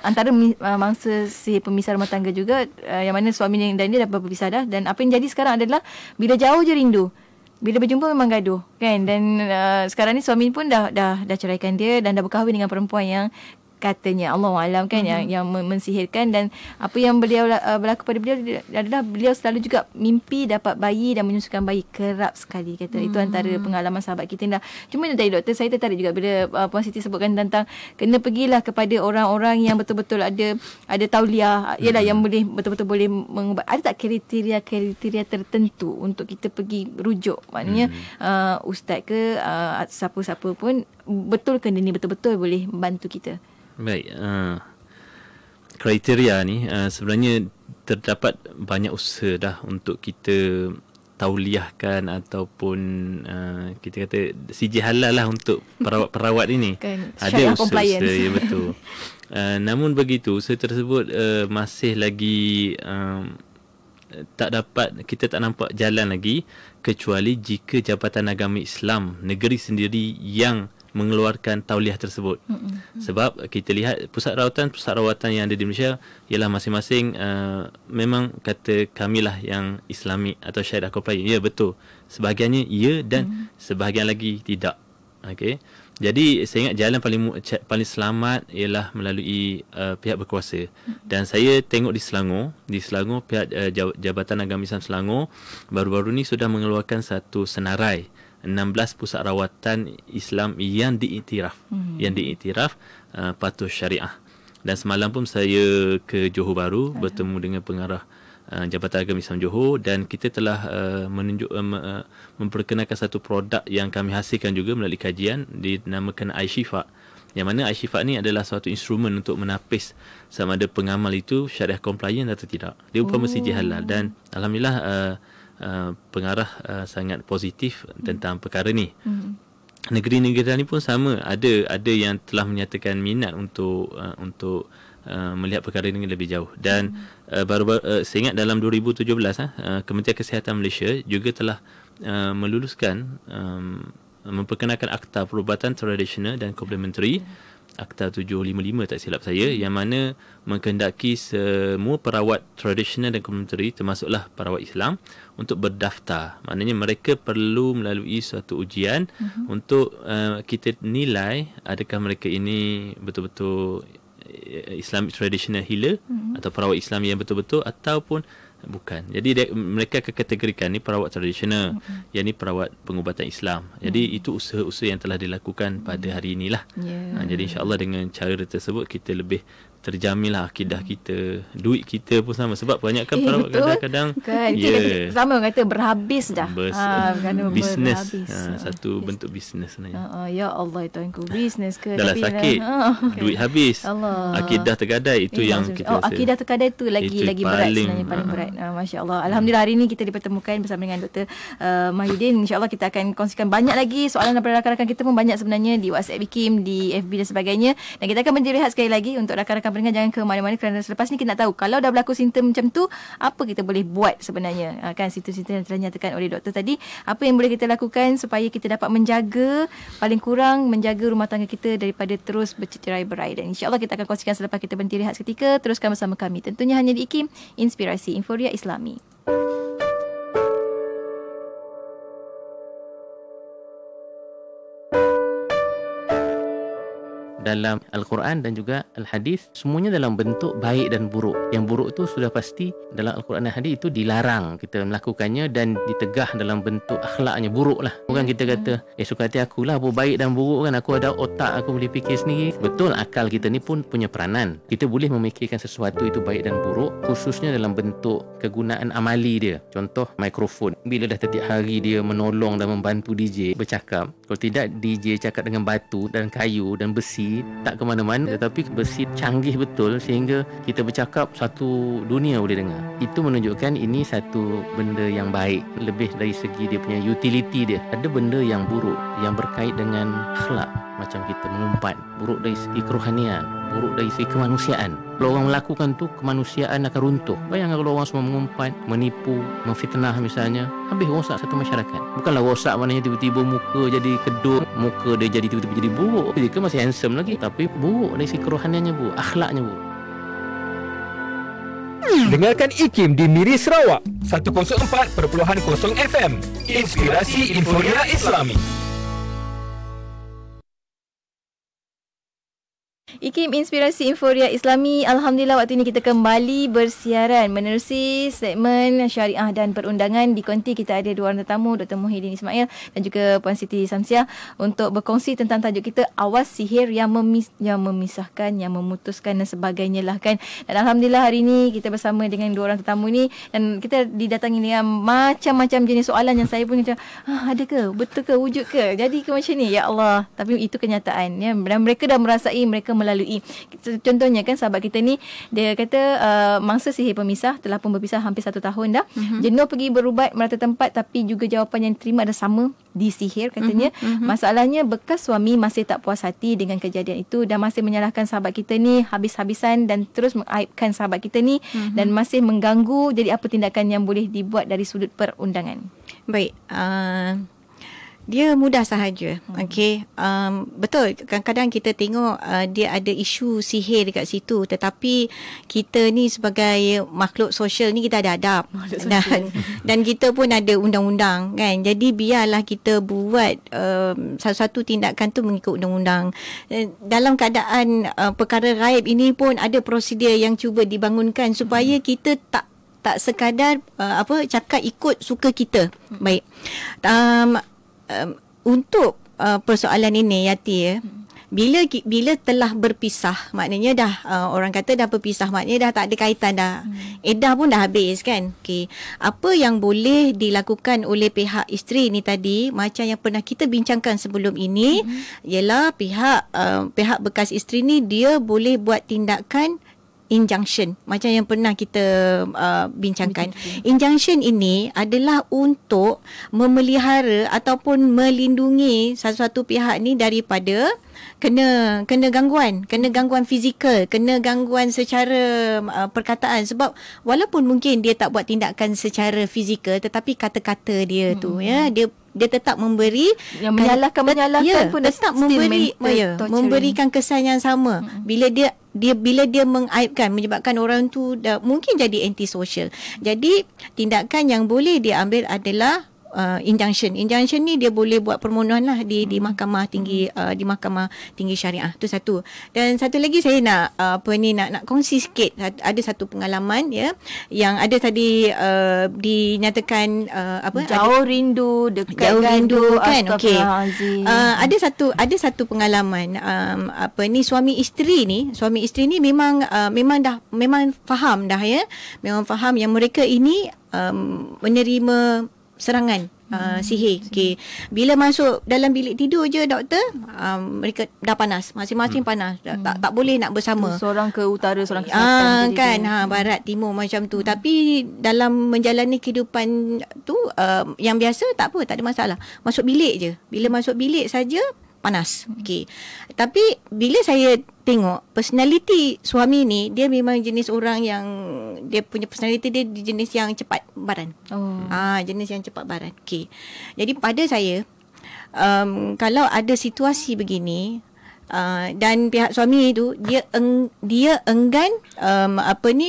antara mangsa si pemisah rumah tangga juga yang mana suami dan dia dah berpisah dah, dan apa yang jadi sekarang adalah bila jauh je rindu, bila berjumpa memang gaduh kan. Dan sekarang ni suami pun dah ceraikan dia dan dah berkahwin dengan perempuan yang katanya Allahualam kan yang mensihirkan. Dan apa yang beliau berlaku pada beliau adalah beliau selalu juga mimpi dapat bayi dan menyusukan bayi, kerap sekali kata. Itu antara pengalaman sahabat kita ni. Jadi doktor, saya tertarik juga bila Puan Siti sebutkan tentang kena pergilah kepada orang-orang yang betul-betul ada tauliah, ialah yang boleh betul-betul boleh mengubat. Ada tak kriteria tertentu untuk kita pergi rujuk? Maknanya ustaz ke siapa-siapa pun, betul ke dia ni betul-betul boleh membantu kita? Baik, kriteria ni sebenarnya terdapat banyak usaha dah untuk kita tauliahkan ataupun kita kata CJ halal lah untuk perawat-perawat ini. Kan, ada usaha, ya betul. Namun begitu, usaha tersebut masih lagi kita tak nampak jalan lagi, kecuali jika Jabatan Agama Islam negeri sendiri yang mengeluarkan tauliah tersebut. Sebab kita lihat pusat rawatan yang ada di Malaysia ialah masing-masing memang kata kamilah yang Islamic atau syariah compliant. Ya betul. Sebahagiannya ya dan sebahagian lagi tidak. Okey. Jadi saya ingat jalan paling selamat ialah melalui pihak berkuasa. Dan saya tengok di Selangor pihak Jabatan Agama Islam Selangor baru-baru ni sudah mengeluarkan satu senarai 16 pusat rawatan Islam yang diiktiraf patuh syariah. Dan semalam pun saya ke Johor Bahru bertemu dengan pengarah Jabatan Agama Islam Johor, dan kita telah memperkenalkan satu produk yang kami hasilkan juga melalui kajian dinamakan iShifa. Yang mana iShifa ni adalah suatu instrumen untuk menapis sama ada pengamal itu syariah compliant atau tidak. Dia umpama CJ halal, dan alhamdulillah pengarah sangat positif tentang perkara ni. Negeri-negeri ni pun sama, ada yang telah menyatakan minat untuk melihat perkara ini lebih jauh. Dan baru saya ingat dalam 2017 Kementerian Kesihatan Malaysia juga telah meluluskan memperkenalkan Akta Perubatan Tradisional dan Komplementari, Akta 755 tak silap saya, yang mana mengkehendaki semua perawat tradisional dan komplementari termasuklah perawat Islam untuk berdaftar. Maknanya mereka perlu melalui suatu ujian untuk kita nilai adakah mereka ini betul-betul Islamic Traditional Healer atau perawat Islam yang betul-betul ataupun bukan. Jadi mereka akan kategorikan ni perawat tradisional, yang ni perawat pengubatan Islam. Jadi itu usaha-usaha yang telah dilakukan pada hari inilah. Jadi insya-Allah dengan cara tersebut kita lebih terjaminlah akidah kita, duit kita pun sama, sebab banyak kan perawat kadang-kadang kan, sama orang kata berhabis dah. Bisnes, satu bentuk bisnes sebenarnya. Ya Allah, tuanku, bisnes ke dah tapi sakit, duit habis, akidah tergadai, itu yang kita rasa. Akidah tergadai tu lagi berat sebenarnya, paling berat. Masya-Allah. Alhamdulillah hari ini kita dipertemukan bersama dengan Dr. Mahyudin. Insya-Allah kita akan kongsikan banyak lagi soalan daripada rakan-rakan kita pun banyak sebenarnya di WhatsApp IKIM, di FB dan sebagainya. Dan kita akan berdiri rehat sekali lagi untuk rakan-rakan pendengar, jangan ke mana-mana kerana selepas ni kita nak tahu kalau dah berlaku simptom macam tu, apa kita boleh buat sebenarnya. Kan simptom-simptom yang telah dinyatakan oleh doktor tadi, apa yang boleh kita lakukan supaya kita dapat menjaga, paling kurang menjaga rumah tangga kita daripada terus bercerai-berai. Dan insya-Allah kita akan kongsikan selepas kita berhenti rehat seketika. Teruskan bersama kami tentunya hanya di IKIM, Inspirasi Inforia Islami. Dalam Al-Quran dan juga Al-Hadis, semuanya dalam bentuk baik dan buruk. Yang buruk tu sudah pasti dalam Al-Quran dan Hadis itu dilarang kita melakukannya dan ditegah dalam bentuk akhlaknya buruk lah. Bukan kita kata suka hati aku lah, apa baik dan buruk kan, aku ada otak, aku boleh fikir sendiri. Betul, akal kita ni pun punya peranan. Kita boleh memikirkan sesuatu itu baik dan buruk, khususnya dalam bentuk kegunaan amali dia. Contoh mikrofon, bila dah setiap hari dia menolong dan membantu DJ bercakap, kalau tidak DJ cakap dengan batu dan kayu dan besi, tak ke mana-mana, tetapi besi canggih betul sehingga kita bercakap satu dunia boleh dengar. Itu menunjukkan ini satu benda yang baik, lebih dari segi dia punya utility dia. Ada benda yang buruk yang berkait dengan akhlak, macam kita mengumpat, buruk dari segi kerohanian, buruk dari segi kemanusiaan. Kalau orang melakukan tu, kemanusiaan akan runtuh. Bayangkan kalau orang semua mengumpat, menipu, memfitnah misalnya, habis rosak satu masyarakat. Bukanlah rosak maknanya tiba-tiba muka jadi kedut, muka dia jadi tiba-tiba jadi buruk. Dia kan masih handsome lagi, tapi buruk dari segi kerohaniannya buruk, akhlaknya buruk. Dengarkan IKIM di Miri Sarawak 104.0 FM. Inspirasi Inforia Islami. IKIM, Inspirasi Inforia Islami. Alhamdulillah waktu ini kita kembali bersiaran menerusi segmen syariah dan perundangan. Di konti kita ada dua orang tetamu, Dr. Muhyiddin Ismail dan juga Puan Siti Samsiah, untuk berkongsi tentang tajuk kita, awas sihir yang memisahkan, yang memutuskan dan sebagainya lah kan. Dan Alhamdulillah hari ini kita bersama dengan dua orang tetamu ni, dan kita didatangi dengan macam-macam jenis soalan yang saya pun macam, ada ke? Betul ke? Wujud ke? Jadi ke macam ni? Ya Allah. Tapi itu kenyataan ya. Dan mereka dah merasai, mereka melalui. Contohnya kan sahabat kita ni, dia kata mangsa sihir pemisah telah pun berpisah hampir 1 tahun dah. Jenuh pergi berubat merata tempat, tapi juga jawapan yang diterima ada sama, disihir katanya. Masalahnya bekas suami masih tak puas hati dengan kejadian itu dan masih menyalahkan sahabat kita ni habis-habisan dan terus mengaibkan sahabat kita ni dan masih mengganggu. Jadi apa tindakan yang boleh dibuat dari sudut perundangan? Baik, dia mudah sahaja. Okey, betul, kadang-kadang kita tengok dia ada isu sihir dekat situ, tetapi kita ni sebagai makhluk sosial ni kita ada adab dan kita pun ada undang-undang kan. Jadi biarlah kita buat satu tindakan tu mengikut undang-undang. Dalam keadaan perkara gaib ini pun ada prosedur yang cuba dibangunkan supaya kita tak sekadar cakap ikut suka kita. Baik. Untuk persoalan ini Yati, bila telah berpisah, maknanya dah orang kata dah berpisah, maknanya dah tak ada kaitan dah. Iddah pun dah habis kan. Okey, apa yang boleh dilakukan oleh pihak isteri ni tadi, macam yang pernah kita bincangkan sebelum ini, ialah pihak bekas isteri ni dia boleh buat tindakan injunction macam yang pernah kita bincangkan. Injunction ini adalah untuk memelihara ataupun melindungi satu-satu pihak ni daripada kena gangguan fizikal, kena gangguan secara perkataan. Sebab walaupun mungkin dia tak buat tindakan secara fizikal, tetapi kata-kata dia tu ya, dia tetap memberi yang menyalahkan pun tetap memberikan kesan yang sama. Bila dia mengaibkan, menyebabkan orang tu mungkin jadi antisocial. Jadi tindakan yang boleh dia ambil adalah injunction. Injunction ni dia boleh buat permohonan lah di mahkamah tinggi, di mahkamah tinggi syariah. Tu satu. Dan satu lagi saya nak nak kongsi sikit. Ada satu pengalaman ya yang ada tadi dinyatakan jauh rindu, dekat jauh rindu kan. Okey. Ada satu pengalaman suami isteri ni memang faham dah ya. Memang faham yang mereka ini menerima serangan sihir. Okey. Bila masuk dalam bilik tidur je doktor, mereka dah panas. Masing-masing panas. Tak boleh nak bersama. Seorang ke utara, seorang ke selatan. Kan, barat, timur macam tu. Tapi dalam menjalani kehidupan tu yang biasa tak apa, tak ada masalah. Masuk bilik je. Bila masuk bilik saja panas. Okey. Tapi bila saya tengok personality suami ni, dia memang jenis orang yang dia punya personality dia jenis yang cepat baran. Jenis yang cepat baran. Okey. Jadi pada saya kalau ada situasi begini dan pihak suami itu dia enggan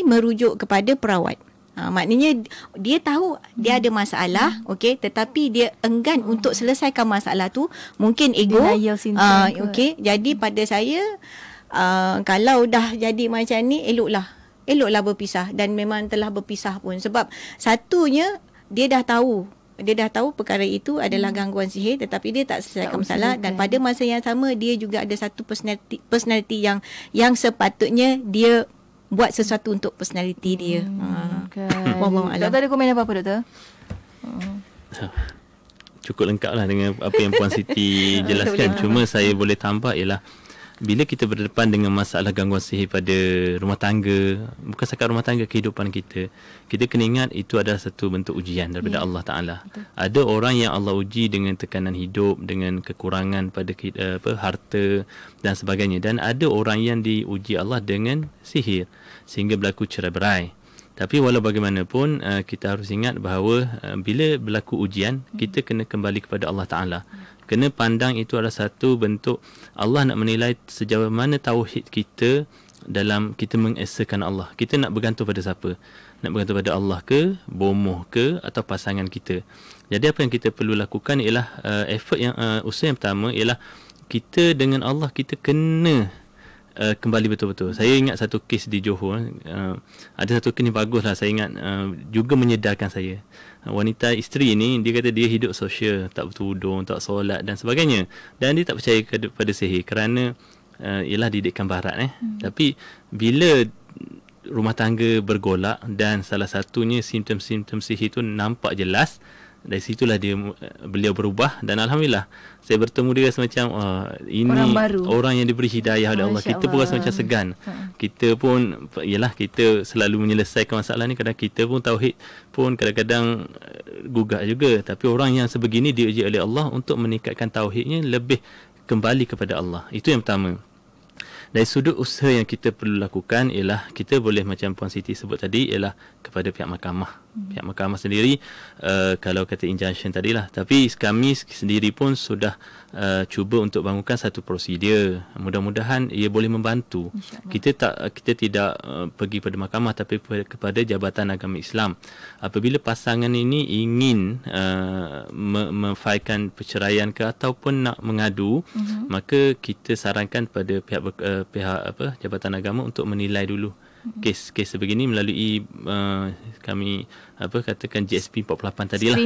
merujuk kepada perawat. Maknanya dia tahu dia ada masalah, okey, tetapi dia enggan untuk selesaikan masalah tu, mungkin ego. Okey, jadi pada saya kalau dah jadi macam ni eloklah berpisah, dan memang telah berpisah pun. Sebab satunya dia dah tahu perkara itu adalah gangguan sihir, tetapi dia tak selesaikan masalah. Dan pada masa yang sama dia juga ada satu personality yang sepatutnya dia buat sesuatu untuk personality dia. Doktor ada komen apa-apa doktor? Cukup lengkap lah dengan apa yang Puan Siti jelaskan. Cuma saya boleh tambah ialah bila kita berdepan dengan masalah gangguan sihir pada rumah tangga, bukan sekat rumah tangga, kehidupan kita kena ingat itu adalah satu bentuk ujian daripada Allah Ta'ala. Ada orang yang Allah uji dengan tekanan hidup, dengan kekurangan pada harta dan sebagainya. Dan ada orang yang diuji Allah dengan sihir sehingga berlaku cerai-berai. Tapi walau bagaimanapun kita harus ingat bahawa bila berlaku ujian, kita kena kembali kepada Allah Ta'ala. Kena pandang itu adalah satu bentuk Allah nak menilai sejauh mana tauhid kita dalam kita mengesakan Allah. Kita nak bergantung pada siapa? Nak bergantung pada Allah ke, bomoh ke, atau pasangan kita? Jadi apa yang kita perlu lakukan ialah usaha yang pertama ialah kita dengan Allah, kita kena kembali betul-betul. Saya ingat satu kes di Johor. Ada satu kes ni bagus lah. Saya ingat juga menyedarkan saya. Wanita isteri ni, dia kata dia hidup sosial, tak bertudung, tak solat dan sebagainya. Dan dia tak percaya kepada sihir kerana ialah didikan barat. Tapi bila rumah tangga bergolak dan salah satunya simptom-simptom sihir tu nampak jelas, dari situlah beliau berubah. Dan alhamdulillah saya bertemu dia semacam ini orang yang diberi hidayah oleh Allah. Kita pun rasa macam segan. Kita pun kita selalu menyelesaikan masalah ni, kadang kita pun tauhid pun kadang-kadang gugak juga. Tapi orang yang sebegini diuji oleh Allah untuk meningkatkan tauhidnya, lebih kembali kepada Allah. Itu yang pertama. Dari sudut usaha yang kita perlu lakukan ialah kita boleh, macam Puan Siti sebut tadi, ialah kepada pihak mahkamah. Pihak mahkamah sendiri kalau kata injunction tadilah, tapi kami sendiri pun sudah cuba untuk bangunkan satu prosedur. Mudah-mudahan ia boleh membantu. Kita tidak pergi pada mahkamah, tapi kepada Jabatan Agama Islam. Apabila pasangan ini ingin memfailkan perceraian ke ataupun nak mengadu, maka kita sarankan pada pihak Jabatan Agama untuk menilai dulu kes sebegini melalui kami katakan GSP 48 tadilah.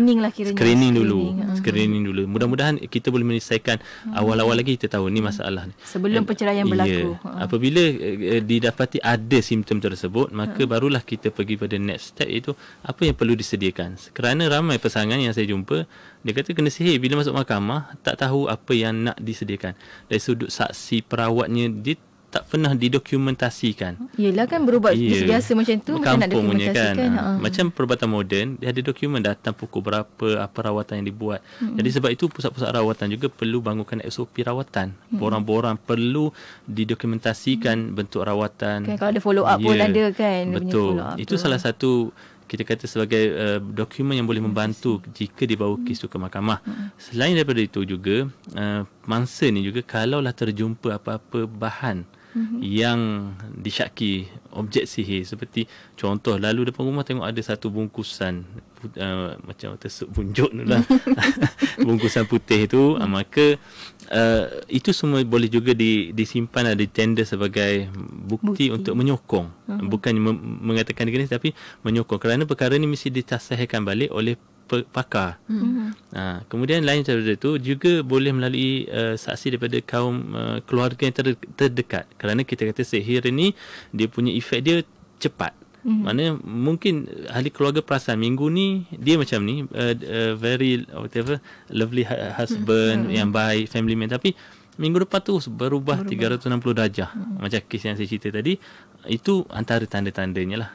Screening dulu. Mudah-mudahan kita boleh menyelesaikan awal-awal lagi. Kita tahu ni masalah sebelum perceraian berlaku. Apabila didapati ada simptom tersebut, maka barulah kita pergi pada next step, iaitu apa yang perlu disediakan. Kerana ramai pasangan yang saya jumpa, dia kata kena sihir, bila masuk mahkamah tak tahu apa yang nak disediakan. Dari sudut saksi perawatnya, dia tak pernah didokumentasikan. Yelah kan berubat biasa macam tu, macam nak dokumentasikan. Kan. Macam perubatan moden, dia ada dokumen datang pukul berapa, apa rawatan yang dibuat. Jadi sebab itu pusat-pusat rawatan juga perlu bangunkan SOP rawatan. Borang-borang perlu didokumentasikan bentuk rawatan. Kan, kalau ada follow up pun ada kan. Betul. Itu salah satu kita kata sebagai dokumen yang boleh membantu jika dibawa kes itu ke mahkamah. Selain daripada itu juga, mangsa ni juga kalaulah terjumpa apa-apa bahan yang disyaki objek sihir, seperti contoh lalu depan rumah tengok ada satu bungkusan macam tersuk bunjuk tu lah bungkusan putih tu, maka itu semua boleh juga disimpan dan ditender sebagai bukti untuk menyokong, bukan mengatakan dia tapi menyokong, kerana perkara ni mesti ditasahihkan balik oleh pakar. Kemudian lain daripada itu juga boleh melalui saksi daripada kaum keluarga yang terdekat, kerana kita kata sihir ni dia punya efek dia cepat. Maknanya mungkin ahli keluarga perasan minggu ni dia macam ni, very whatever lovely husband yang baik, family man, tapi minggu depan tu berubah 360 darjah. Macam kes yang saya cerita tadi, itu antara tanda-tandanya lah.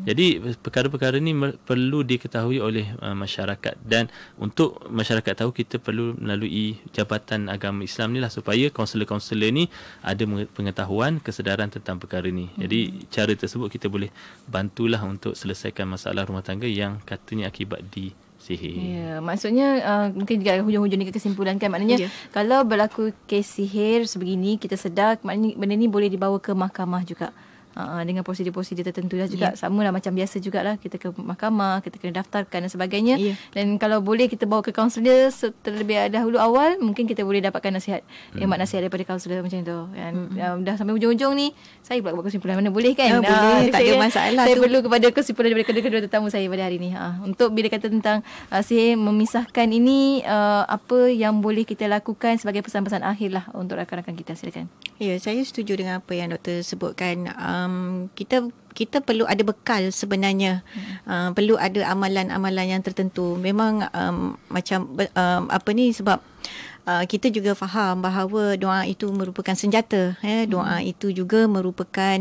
Jadi perkara-perkara ni perlu diketahui oleh masyarakat, dan untuk masyarakat tahu kita perlu melalui Jabatan Agama Islam ni lah, supaya kaunselor-kaunselor ni ada pengetahuan, kesedaran tentang perkara ni. Jadi cara tersebut kita boleh bantulah untuk selesaikan masalah rumah tangga yang katanya akibat di sihir. Ya, maksudnya mungkin juga hujung-hujung ni kesimpulan kan, maknanya kalau berlaku kes sihir sebegini, kita sedar maknanya benda ni boleh dibawa ke mahkamah juga. Dengan prosedur-prosedur tertentu dah juga. Sama lah macam biasa jugalah, kita ke mahkamah, kita kena daftarkan dan sebagainya. Dan kalau boleh kita bawa ke kaunselor terlebih dahulu awal, mungkin kita boleh dapatkan nasihat, nasihat daripada kaunselor macam tu. Dah sampai hujung-hujung ni, saya pula buat kesimpulan mana boleh kan? Boleh, tak ada masalah saya tu. perlu kepada kesimpulan daripada kedua tetamu saya pada hari ni. Untuk bila kata tentang sihir memisahkan ini, apa yang boleh kita lakukan sebagai pesan-pesan akhir lah untuk rakan-rakan kita, silakan. Ya, saya setuju dengan apa yang doktor sebutkan. Kita perlu ada bekal sebenarnya. Perlu ada amalan-amalan yang tertentu. Memang sebab kita juga faham bahawa doa itu merupakan senjata. Doa itu juga merupakan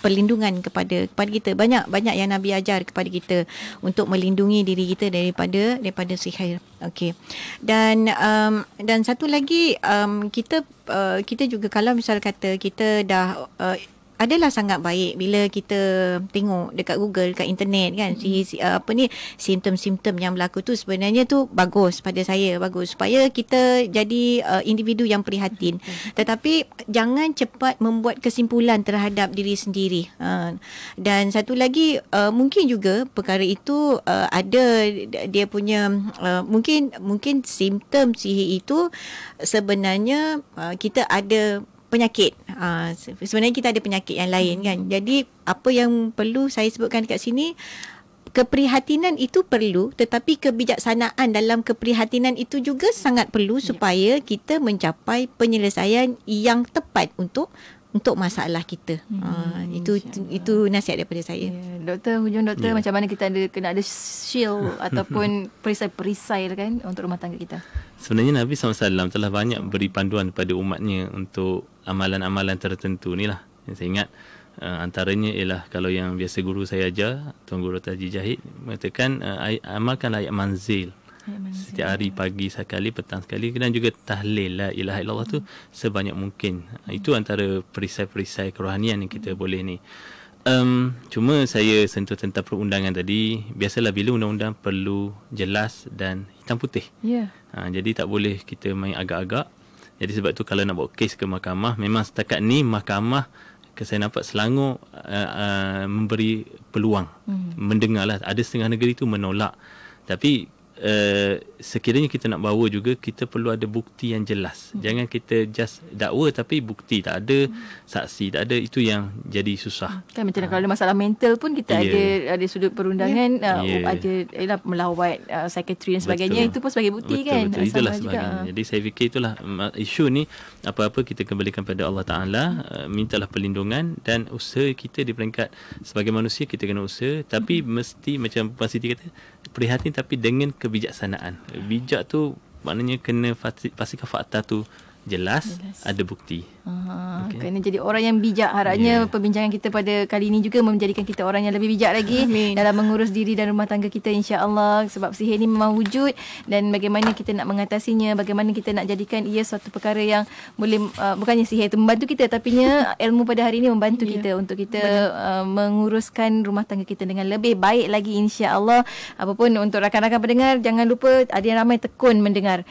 perlindungan kepada kita. Banyak yang Nabi ajar kepada kita untuk melindungi diri kita daripada sihir. Okey. Dan satu lagi, kita juga kalau misal kata kita dah adalah sangat baik bila kita tengok dekat Google, dekat internet kan, simptom-simptom yang berlaku tu sebenarnya tu bagus pada saya, bagus supaya kita jadi individu yang prihatin. Tetapi jangan cepat membuat kesimpulan terhadap diri sendiri. Dan satu lagi, mungkin juga perkara itu ada dia punya mungkin simptom sihir itu sebenarnya kita ada penyakit. Sebenarnya kita ada penyakit yang lain kan. Jadi apa yang perlu saya sebutkan dekat sini, keprihatinan itu perlu, tetapi kebijaksanaan dalam keprihatinan itu juga sangat perlu supaya kita mencapai penyelesaian yang tepat untuk masalah kita. Itu nasihat daripada saya. Doktor, hujung doktor, macam mana kita kena ada shield ataupun perisai kan untuk rumah tangga kita? Sebenarnya Nabi SAW telah banyak beri panduan kepada umatnya untuk amalan-amalan tertentu ni lah. Yang saya ingat antaranya ialah kalau yang biasa guru saya ajar, Tuan Guru Taji Jahid mengatakan amalkan ayat manzil. Setiap hari pagi sekali, petang sekali, dan juga tahlil la ilaha illallah tu sebanyak mungkin. Itu antara perisai-perisai kerohanian yang kita boleh ni. Cuma saya sentuh tentang perundangan tadi. Biasalah bila undang-undang perlu jelas dan hitam putih. Jadi tak boleh kita main agak-agak. Jadi sebab tu kalau nak bawa kes ke mahkamah, memang setakat ni mahkamah saya nampak Selangor memberi peluang mendengarlah. Ada setengah negeri tu menolak. Tapi sekiranya kita nak bawa juga, kita perlu ada bukti yang jelas. Jangan kita just dakwa tapi bukti tak ada, saksi tak ada, itu yang jadi susah. Kan macam kalau ada masalah mental pun kita ada sudut perundangan, ada melawat psikiatri dan sebagainya. Itu pun sebagai bukti kan. Betul, itulah sebagainya. Jadi saya fikir itulah isu ni, apa-apa kita kembalikan pada Allah Ta'ala, mintalah perlindungan, dan usaha kita di peringkat sebagai manusia kita kena usaha, tapi mesti macam Puan Siti kata, prihatin tapi dengan kebijaksanaan. Bijak tu maknanya kena pastikan fakta tu jelas. Ada bukti. Kena jadi orang yang bijak. Harapnya perbincangan kita pada kali ini juga menjadikan kita orang yang lebih bijak lagi dalam mengurus diri dan rumah tangga kita, insya-Allah. Sebab sihir ni memang wujud, dan bagaimana kita nak mengatasinya, bagaimana kita nak jadikan ia suatu perkara yang boleh, bukannya sihir itu membantu kita, tapinya ilmu pada hari ini membantu kita untuk kita menguruskan rumah tangga kita dengan lebih baik lagi, insya-Allah. Apapun untuk rakan-rakan pendengar, jangan lupa ada yang ramai tekun mendengar,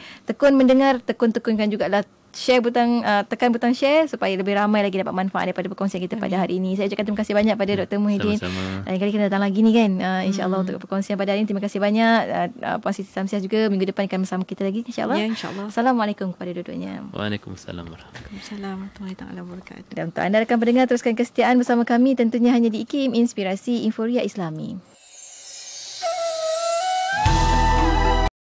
tekun-tekunkan jugalah share butang, tekan butang share supaya lebih ramai lagi dapat manfaat daripada perkongsian kita pada hari ini. Saya ucapkan terima kasih banyak pada Dr. Muhyiddin. Sama-sama. Lain kali kita datang lagi ni kan, insya-Allah untuk perkongsian pada hari ini. Terima kasih banyak Puan Siti Samsiah juga. Minggu depan akan bersama kita lagi, insya-Allah. Ya, insya-Allah. Assalamualaikum kepada dua-duanya. Waalaikumsalam warahmatullahi Assalamualaikum warahmatullahi wabarakatuh. Dan untuk anda rakan pendengar, teruskan kesetiaan bersama kami tentunya hanya di IKIM Inspirasi Inforia Islami.